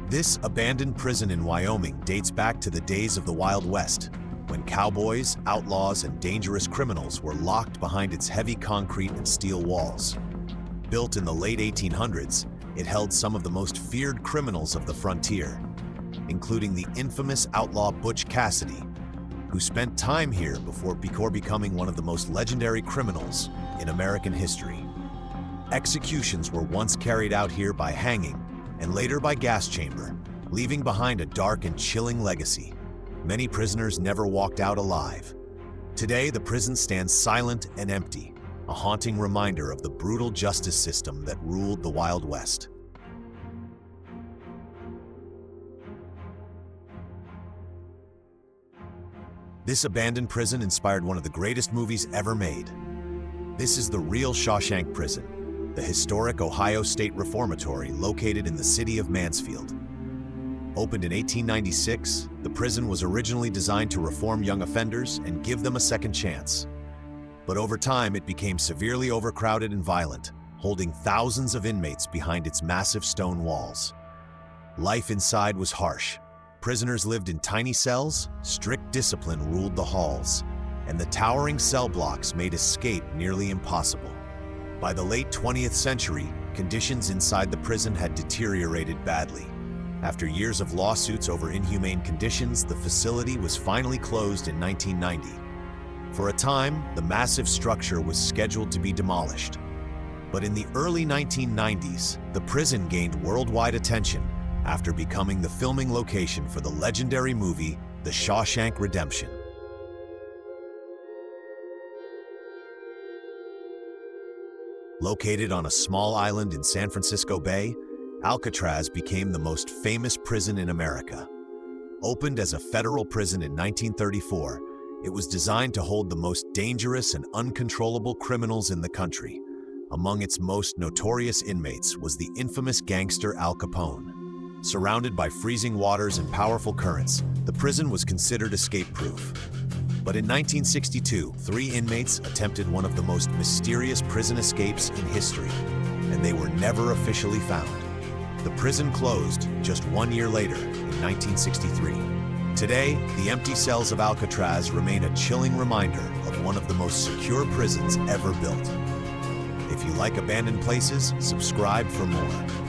This abandoned prison in Wyoming dates back to the days of the Wild West, when cowboys, outlaws, and dangerous criminals were locked behind its heavy concrete and steel walls. Built in the late 1800s, it held some of the most feared criminals of the frontier, including the infamous outlaw Butch Cassidy, who spent time here before becoming one of the most legendary criminals in American history. Executions were once carried out here by hanging and later by gas chamber, leaving behind a dark and chilling legacy. Many prisoners never walked out alive. Today, the prison stands silent and empty, a haunting reminder of the brutal justice system that ruled the Wild West. This abandoned prison inspired one of the greatest movies ever made. This is the real Shawshank Prison, the historic Ohio State Reformatory located in the city of Mansfield. Opened in 1896, the prison was originally designed to reform young offenders and give them a second chance. But over time, it became severely overcrowded and violent, holding thousands of inmates behind its massive stone walls. Life inside was harsh. Prisoners lived in tiny cells, strict discipline ruled the halls, and the towering cell blocks made escape nearly impossible. By the late 20th century, conditions inside the prison had deteriorated badly. After years of lawsuits over inhumane conditions, the facility was finally closed in 1990. For a time, the massive structure was scheduled to be demolished. But in the early 1990s, the prison gained worldwide attention after becoming the filming location for the legendary movie, The Shawshank Redemption. Located on a small island in San Francisco Bay, Alcatraz became the most famous prison in America. Opened as a federal prison in 1934, it was designed to hold the most dangerous and uncontrollable criminals in the country. Among its most notorious inmates was the infamous gangster Al Capone. Surrounded by freezing waters and powerful currents, the prison was considered escape-proof. But in 1962, 3 inmates attempted one of the most mysterious prison escapes in history, and they were never officially found. The prison closed just 1 year later, in 1963. Today, the empty cells of Alcatraz remain a chilling reminder of one of the most secure prisons ever built. If you like abandoned places, subscribe for more.